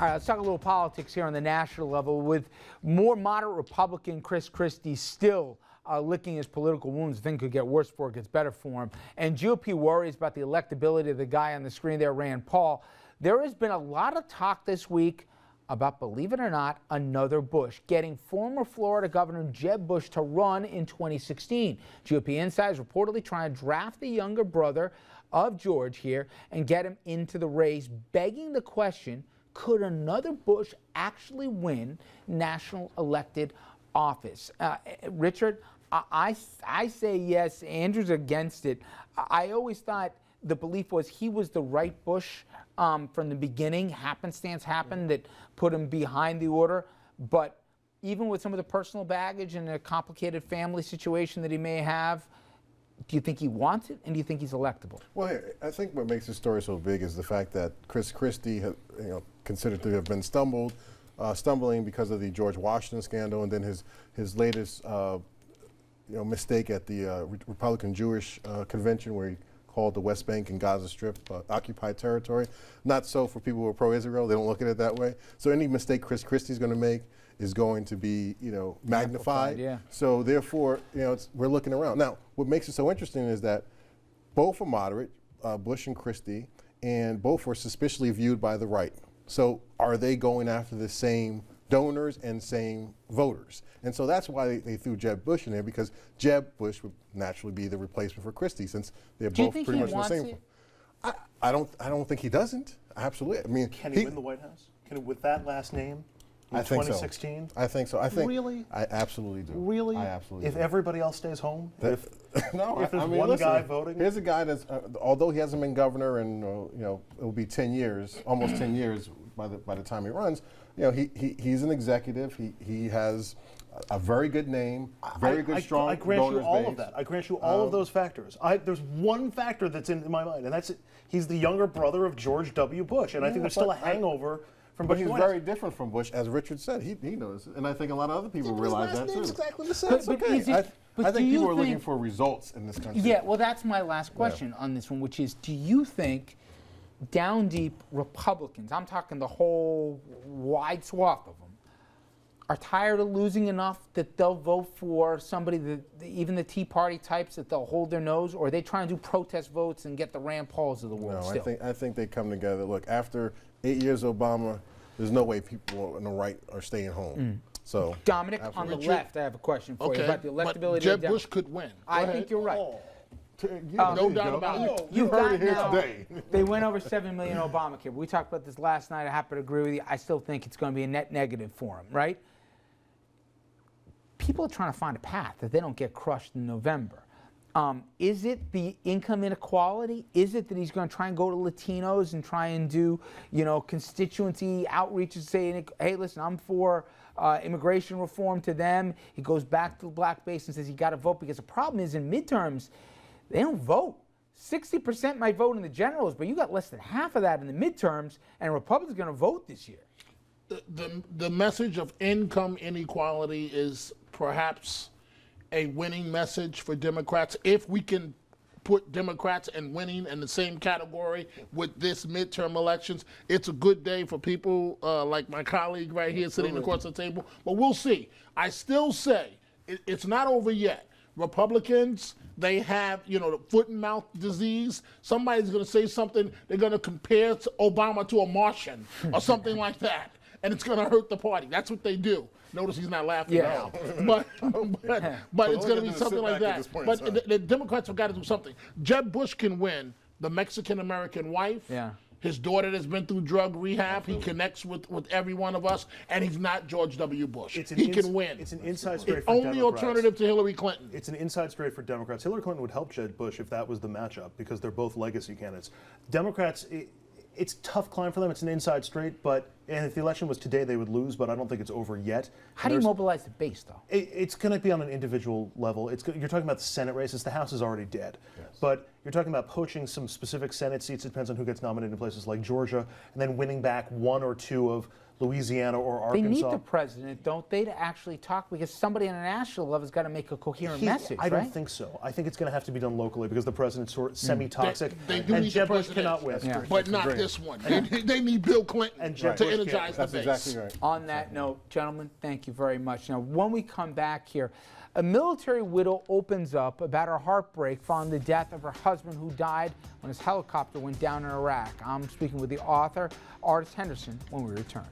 All right, let's talk a little politics here on the national level with more moderate Republican Chris Christie still licking his political wounds. Things could get worse before it gets better for him. And GOP worries about the electability of the guy on the screen there, Rand Paul. There has been a lot of talk this week about, believe it or not, another Bush, getting former Florida Governor Jeb Bush to run in 2016. GOP insiders reportedly trying to draft the younger brother of George here and get him into the race, begging the question, could another Bush actually win national elected office? Richard, I say yes. Andrew's against it. I always thought the belief was he was the right Bush from the beginning. Happenstance happened that put him behind the order. But even with some of the personal baggage and a complicated family situation that he may have, do you think he wants it, and do you think he's electable? Well, I think what makes this story so big is the fact that Chris Christie, considered to have been stumbling because of the George Washington scandal, and then his latest, mistake at the Republican Jewish convention where he called the West Bank and Gaza Strip occupied territory. Not so for people who are pro-Israel; they don't look at it that way. So any mistake Chris Christie's going to make is going to be, magnified. Yeah. So therefore, we're looking around. Now, what makes it so interesting is that both are moderate, Bush and Christie, and both were suspiciously viewed by the right. So are they going after the same donors and same voters? And so that's why they threw Jeb Bush in there, because Jeb Bush would naturally be the replacement for Christie, since they're both pretty much the same. I don't think he doesn't. Absolutely. I mean, can he win the White House? Can he, with that last name? In 2016? I think so. I think really? I absolutely do. Really? I absolutely if do. every else stays home? If there's one guy voting? Here's a guy that's, although he hasn't been governor and, it'll be 10 years, almost 10 years by the time he runs, he's an executive. He has a very good name, very good, strong I grant you all base. of that. I grant you all of those factors. There's one factor that's in my mind, and that's it. He's the younger brother of George W. Bush, and I think there's still a hangover from Bush. But he's very different from Bush, as Richard said. He knows, and I think a lot of other people realize that too. Exactly the same. That's okay. I think people are looking for results in this country. Yeah, well, that's my last question on this one, which is, do you think down deep Republicans, I'm talking the whole wide swath of them, are tired of losing enough that they'll vote for somebody that even the Tea Party types, that they'll hold their nose, or are they trying to do protest votes and get the Rand Pauls of the world? No, I think they come together. Look, after 8 years of Obama, there's no way people on the right are staying home. So Dominic, absolutely. on the left, I have a question for you about the electability. Jeb Bush could win. I think you're right. No doubt about it. You heard it here today. They went over 7 million Obamacare. We talked about this last night. I happen to agree with you. I still think it's going to be a net negative for him, right? People are trying to find a path that they don't get crushed in November. Is it the income inequality? Is it that he's going to try and go to Latinos and try and do, constituency outreaches, saying, hey, listen, I'm for immigration reform to them. He goes back to the black base and says you got to vote, because the problem is in midterms, they don't vote. 60% might vote in the generals, but you got less than half of that in the midterms, and Republicans are going to vote this year. The message of income inequality is perhaps a winning message for Democrats. If we can put Democrats and winning in the same category with this midterm elections, it's a good day for people like my colleague right here sitting across the table. But we'll see. I still say it's not over yet. Republicans, they have, the foot and mouth disease. Somebody's going to say something. They're going to compare Obama to a Martian or something like that. And it's going to hurt the party. That's what they do. Notice he's not laughing now. But it's going to be something like that. But the Democrats have got to do something. Jeb Bush can win. The Mexican-American wife, his daughter that's been through drug rehab, he connects with every one of us, and he's not George W. Bush. He can win. It's an inside straight for Only Democrats. alternative to Hillary Clinton. It's an inside straight for Democrats. Hillary Clinton would help Jeb Bush if that was the matchup, because they're both legacy candidates. Democrats, it's a tough climb for them. It's an inside straight, and if the election was today, they would lose, but I don't think it's over yet. How do you mobilize the base, though? It's going to be on an individual level. You're talking about the Senate races. The House is already dead. Yes. But you're talking about poaching some specific Senate seats. It depends on who gets nominated in places like Georgia, and then winning back one or two of Louisiana or They Arkansas. need the president, don't they, to actually talk, because somebody on a national level has got to make a coherent message, I right? don't think so. I think it's going to have to be done locally because the president's sort of semi-toxic. They do and need Jeb the Bush president, cannot win. Yeah. but not this one. They need Bill Clinton And Jeb to Bush energize the That's base. exactly right. On that note, gentlemen, thank you very much. Now, when we come back here, a military widow opens up about her heartbreak following the death of her husband who died when his helicopter went down in Iraq. I'm speaking with the author, Artis Henderson, when we return.